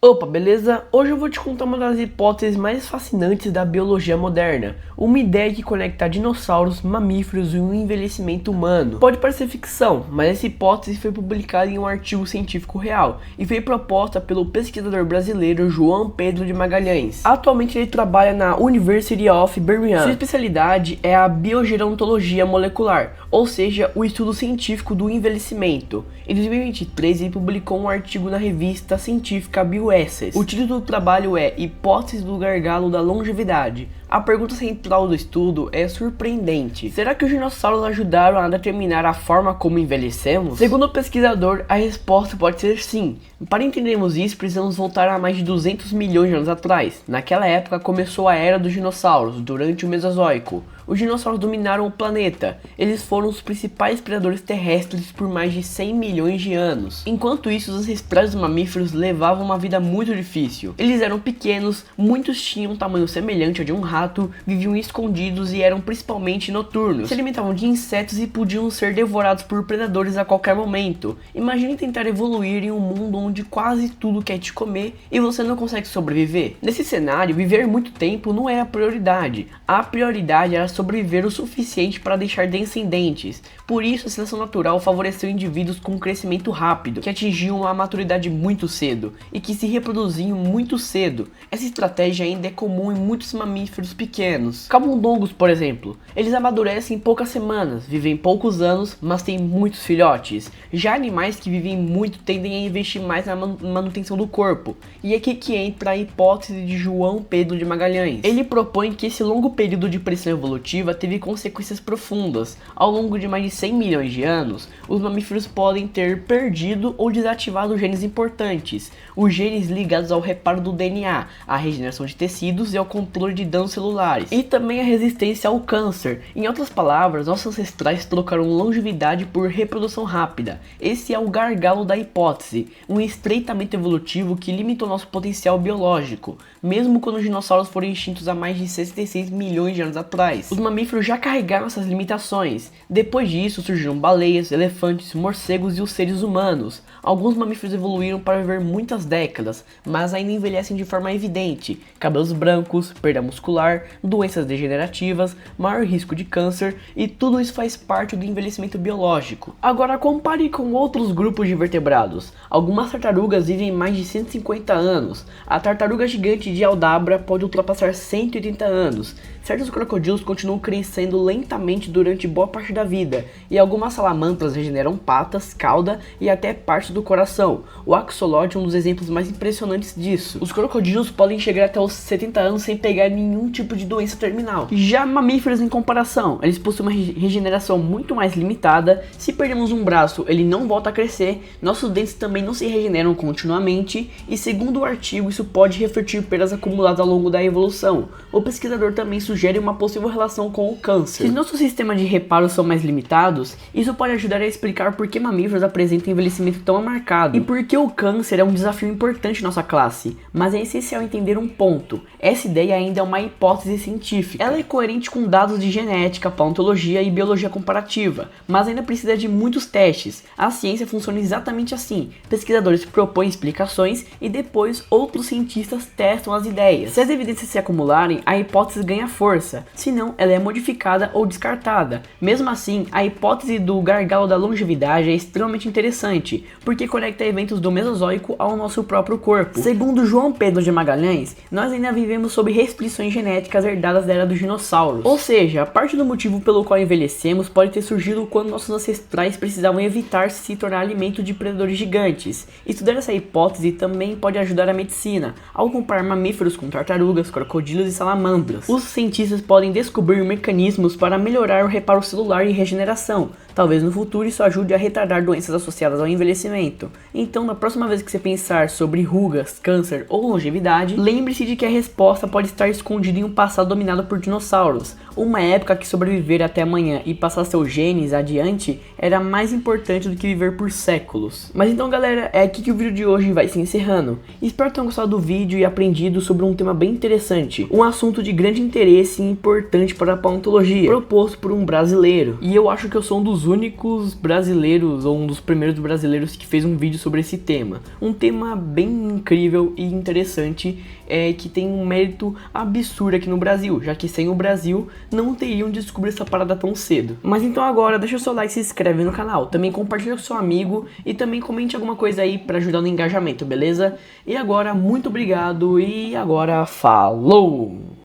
Opa, beleza? Hoje eu vou te contar uma das hipóteses mais fascinantes da biologia moderna. Uma ideia que conecta dinossauros, mamíferos e o envelhecimento humano. Pode parecer ficção, mas essa hipótese foi publicada em um artigo científico real e foi proposta pelo pesquisador brasileiro João Pedro de Magalhães. Atualmente ele trabalha na University of Birmingham. Sua especialidade é a biogerontologia molecular, ou seja, o estudo científico do envelhecimento. Em 2023 ele publicou um artigo na revista científica Bioessence. O título do trabalho é Hipótese do Gargalo da Longevidade. A pergunta central do estudo é surpreendente. Será que os dinossauros ajudaram a determinar a forma como envelhecemos? Segundo o pesquisador, a resposta pode ser sim. Para entendermos isso, precisamos voltar a mais de 200 milhões de anos atrás. Naquela época começou a era dos dinossauros, durante o Mesozoico. Os dinossauros dominaram o planeta. Eles foram os principais predadores terrestres por mais de 100 milhões de anos. Enquanto isso, os ancestrais dos mamíferos levavam uma vida muito difícil. Eles eram pequenos, muitos tinham um tamanho semelhante ao de um rato, viviam escondidos e eram principalmente noturnos. Se alimentavam de insetos e podiam ser devorados por predadores a qualquer momento. Imagine tentar evoluir em um mundo onde quase tudo quer te comer e você não consegue sobreviver. Nesse cenário, viver muito tempo não era a prioridade. A prioridade era sobreviver o suficiente para deixar descendentes. Por isso, a seleção natural favoreceu indivíduos com um crescimento rápido, que atingiam uma maturidade muito cedo e que se reproduziam muito cedo. Essa estratégia ainda é comum em muitos mamíferos pequenos. Camundongos, por exemplo, eles amadurecem em poucas semanas, vivem poucos anos, mas têm muitos filhotes. Já animais que vivem muito tendem a investir mais na manutenção do corpo. E é aqui que entra a hipótese de João Pedro de Magalhães. Ele propõe que esse longo período de pressão evolutiva teve consequências profundas. Ao longo de mais de 100 milhões de anos, os mamíferos podem ter perdido ou desativado genes importantes. Os genes ligados ao reparo do DNA, à regeneração de tecidos e ao controle de danos celulares. E também a resistência ao câncer. Em outras palavras, nossos ancestrais trocaram longevidade por reprodução rápida. Esse é o gargalo da hipótese, um estreitamento evolutivo que limitou nosso potencial biológico, mesmo quando os dinossauros foram extintos há mais de 66 milhões de anos atrás. Os mamíferos já carregaram essas limitações. Depois disso surgiram baleias, elefantes, morcegos e os seres humanos. Alguns mamíferos evoluíram para viver muitas décadas, mas ainda envelhecem de forma evidente. Cabelos brancos, perda muscular, doenças degenerativas, maior risco de câncer, e tudo isso faz parte do envelhecimento biológico. Agora compare com outros grupos de vertebrados. Algumas tartarugas vivem mais de 150 anos. A tartaruga gigante de Aldabra pode ultrapassar 180 anos. Certos crocodilos continuam crescendo lentamente durante boa parte da vida, e algumas salamandras regeneram patas, cauda e até parte do coração. O axolote é um dos exemplos mais impressionantes disso. Os crocodilos podem chegar até os 70 anos sem pegar nenhum tipo de doença terminal. Já mamíferos, em comparação, eles possuem uma regeneração muito mais limitada. Se perdemos um braço, ele não volta a crescer, nossos dentes também não se regeneram continuamente, e segundo o artigo, isso pode refletir perdas acumuladas ao longo da evolução. O pesquisador também sugere uma possível relação com o câncer. Se nossos sistemas de reparo são mais limitados, isso pode ajudar a explicar por que mamíferos apresentam envelhecimento tão marcado e por que o câncer é um desafio importante em nossa classe. Mas é essencial entender um ponto: essa ideia ainda é uma hipótese científica. Ela é coerente com dados de genética, paleontologia e biologia comparativa, mas ainda precisa de muitos testes. A ciência funciona exatamente assim: pesquisadores propõem explicações e depois outros cientistas testam as ideias. Se as evidências se acumularem, a hipótese ganha força, senão ela é modificada ou descartada. Mesmo assim, a hipótese do gargalo da longevidade é extremamente interessante, porque conecta eventos do Mesozoico ao nosso próprio corpo. Segundo João Pedro de Magalhães, nós ainda vivemos sob restrições genéticas herdadas da era dos dinossauros. Ou seja, parte do motivo pelo qual envelhecemos pode ter surgido quando nossos ancestrais precisavam evitar se tornar alimento de predadores gigantes. Estudar essa hipótese também pode ajudar a medicina, ao comparar mamíferos com tartarugas, crocodilos e salamandras. Os cientistas podem descobrir mecanismos para melhorar o reparo celular e regeneração. Talvez no futuro isso ajude a retardar doenças associadas ao envelhecimento. Então, na próxima vez que você pensar sobre rugas, câncer ou longevidade, lembre-se de que a resposta pode estar escondida em um passado dominado por dinossauros, uma época que sobreviver até amanhã e passar seus genes adiante era mais importante do que viver por séculos. Mas então galera, é aqui que o vídeo de hoje vai se encerrando. Espero que tenham gostado do vídeo e aprendido sobre um tema bem interessante, um assunto de grande interesse e importante para a paleontologia, proposto por um brasileiro. E eu acho que eu sou um dos únicos brasileiros, ou um dos primeiros brasileiros que fez um vídeo sobre esse tema. Um tema bem incrível e interessante, que tem um mérito absurdo aqui no Brasil, já que sem o Brasil não teriam descobrido essa parada tão cedo. Mas então agora deixa o seu like, se inscreve no canal, também compartilha com seu amigo e também comente alguma coisa aí para ajudar no engajamento, beleza? E agora muito obrigado e agora falou!